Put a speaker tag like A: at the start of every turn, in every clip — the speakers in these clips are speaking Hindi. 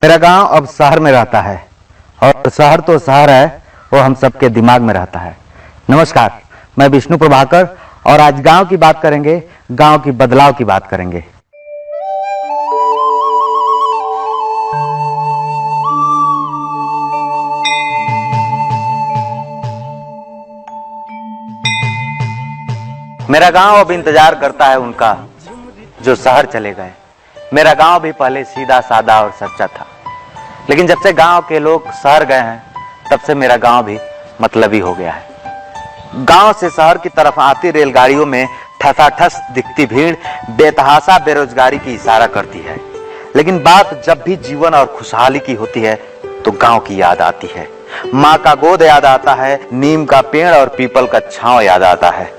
A: मेरा गांव अब शहर में रहता है और शहर तो शहर है, वो हम सबके दिमाग में रहता है। नमस्कार, मैं विष्णु प्रभाकर और आज गांव की बात करेंगे, गांव की बदलाव की बात करेंगे। मेरा गांव अब इंतजार करता है उनका जो शहर चले गए। मेरा गांव भी पहले सीधा सादा और सच्चा था, लेकिन जब से गांव के लोग शहर गए हैं तब से मेरा गांव भी मतलबी हो गया है। गांव से शहर की तरफ आती रेलगाड़ियों में ठसाठस दिखती भीड़ बेतहाशा बेरोजगारी की इशारा करती है, लेकिन बात जब भी जीवन और खुशहाली की होती है तो गांव की याद आती है। माँ का गोद याद आता है, नीम का पेड़ और पीपल का छांव याद आता है,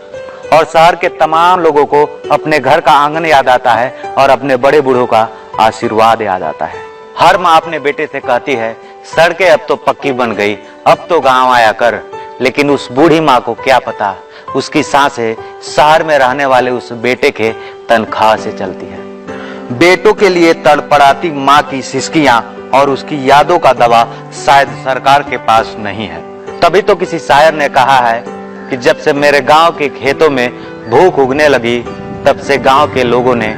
A: और शहर के तमाम लोगों को अपने घर का आंगन याद आता है और अपने बड़े बूढ़ों का आशीर्वाद याद आता है। हर माँ अपने बेटे से कहती है, सड़कें अब तो पक्की बन गई, अब तो गांव आया कर। लेकिन उस बूढ़ी माँ को क्या पता, उसकी सांसें शहर में रहने वाले उस बेटे के तनख्वाह से चलती है। बेटों के लिए तड़पड़ाती माँ की सिसकियां और उसकी यादों का दवा शायद सरकार के पास नहीं है। तभी तो किसी शायर ने कहा है कि जब से मेरे गांव के खेतों में भूख उगने लगी, तब से गांव के लोगों ने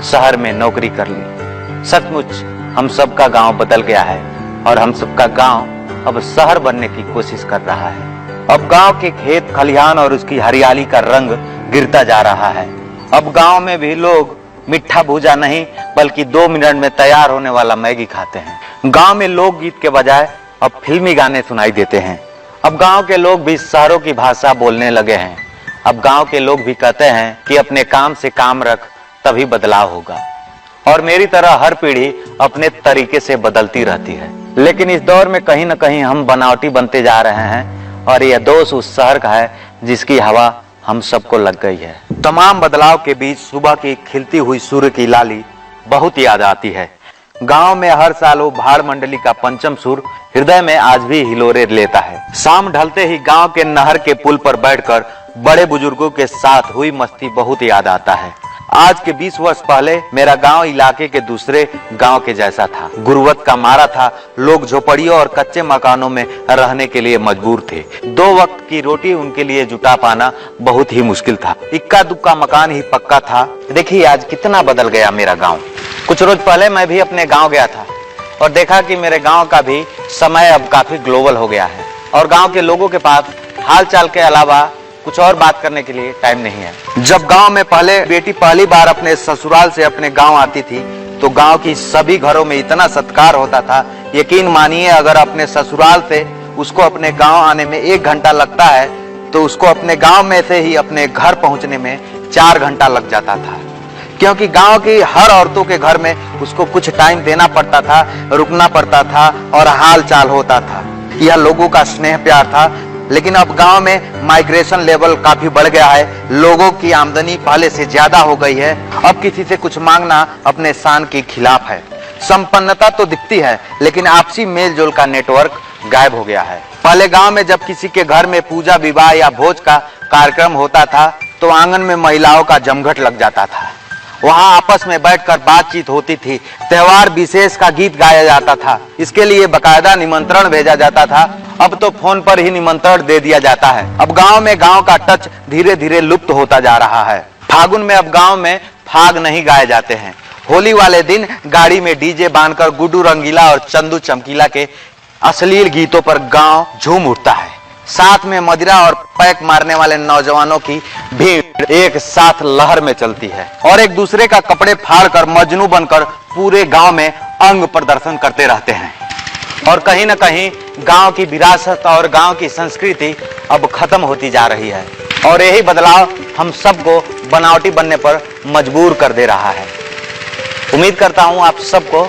A: शहर में नौकरी कर ली। सचमुच हम सबका गांव बदल गया है और हम सबका गांव अब शहर बनने की कोशिश कर रहा है। अब गांव के खेत खलिहान और उसकी हरियाली का रंग गिरता जा रहा है। अब गांव में भी लोग मिठा भूजा नहीं बल्कि 2 मिनट में तैयार होने वाला मैगी खाते हैं। गांव में लोकगीत के बजाय अब फिल्मी गाने सुनाई देते हैं। अब गांव के लोग भी शहरों की भाषा बोलने लगे हैं। अब गांव के लोग भी कहते हैं कि अपने काम से काम रख, तभी बदलाव होगा। और मेरी तरह हर पीढ़ी अपने तरीके से बदलती रहती है, लेकिन इस दौर में कहीं न कहीं हम बनावटी बनते जा रहे हैं और यह दोष उस शहर का है जिसकी हवा हम सबको लग गई है। तमाम बदलाव के बीच सुबह की खिलती हुई सूर्य की लाली बहुत याद आती है। गांव में हर साल वो भाड़ मंडली का पंचम सुर हृदय में आज भी हिलोरे लेता है। शाम ढलते ही गांव के नहर के पुल पर बैठकर बड़े बुजुर्गों के साथ हुई मस्ती बहुत याद आता है। आज के 20 वर्ष पहले मेरा गांव इलाके के दूसरे गांव के जैसा था। गुर्बत का मारा था, लोग झोपड़ियों और कच्चे मकानों में रहने के लिए मजबूर थे। 2 वक्त की रोटी उनके लिए जुटा पाना बहुत ही मुश्किल था। इक्का दुक्का मकान ही पक्का था। देखिए आज कितना बदल गया मेरा गाँव। कुछ रोज पहले मैं भी अपने गाँव गया था और देखा कि मेरे गाँव का भी समय अब काफी ग्लोबल हो गया है और गाँव के लोगों के पास हाल चाल के अलावा कुछ और बात करने के लिए टाइम नहीं है। जब गांव में पहले बेटी पहली बार अपने ससुराल से अपने गांव आती थी तो गांव की सभी घरों में इतना सत्कार होता था। यकीन मानिए, अगर अपने ससुराल से उसको अपने गांव आने में 1 घंटा लगता है तो उसको अपने गांव में से ही अपने घर पहुंचने में 4 घंटा लग जाता था, क्योंकि गांव की हर औरतों के घर में उसको कुछ टाइम देना पड़ता था, रुकना पड़ता था और हाल चाल होता था। यह लोगों का स्नेह प्यार था। लेकिन अब गांव में माइग्रेशन लेवल काफी बढ़ गया है। लोगों की आमदनी पहले से ज्यादा हो गई है। अब किसी से कुछ मांगना अपने शान के खिलाफ है। संपन्नता तो दिखती है, लेकिन आपसी मेल जोल का नेटवर्क गायब हो गया है। पहले गांव में जब किसी के घर में पूजा विवाह या भोज का कार्यक्रम होता था तो आंगन में महिलाओं का जमघट लग जाता था। वहां आपस में बैठकर बातचीत होती थी। त्योहार विशेष का गीत गाया जाता था। इसके लिए बकायदा निमंत्रण भेजा जाता था। अब तो फोन पर ही निमंत्रण दे दिया जाता है। अब गांव में गांव का टच धीरे धीरे लुप्त होता जा रहा है। फागुन में अब गांव में फाग नहीं गाए जाते हैं। होली वाले दिन गाड़ी में डीजे बांधकर गुड्डू रंगीला और चंदू चमकीला के अश्लील गीतों पर गांव झूम उठता है। साथ में मदिरा और पैक मारने वाले नौजवानों की भीड़ एक साथ लहर में चलती है और एक दूसरे का कपड़े फाड़कर मजनू बनकर पूरे गांव में अंग प्रदर्शन करते रहते हैं। और कहीं न कहीं गांव की विरासत और गांव की संस्कृति अब खत्म होती जा रही है और यही बदलाव हम सबको बनावटी बनने पर मजबूर कर दे रहा है। उम्मीद करता हूं आप सबको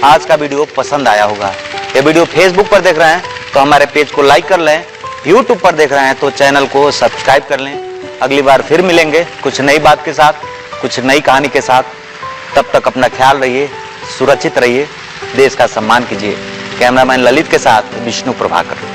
A: आज का वीडियो पसंद आया होगा। ये वीडियो फेसबुक पर देख रहे हैं तो हमारे पेज को लाइक कर लें, यूट्यूब पर देख रहे हैं तो चैनल को सब्सक्राइब कर लें। अगली बार फिर मिलेंगे कुछ नई बात के साथ, कुछ नई कहानी के साथ। तब तक अपना ख्याल रहिए, सुरक्षित रहिए, देश का सम्मान कीजिए। कैमरामैन ललित के साथ विष्णु प्रभाकर।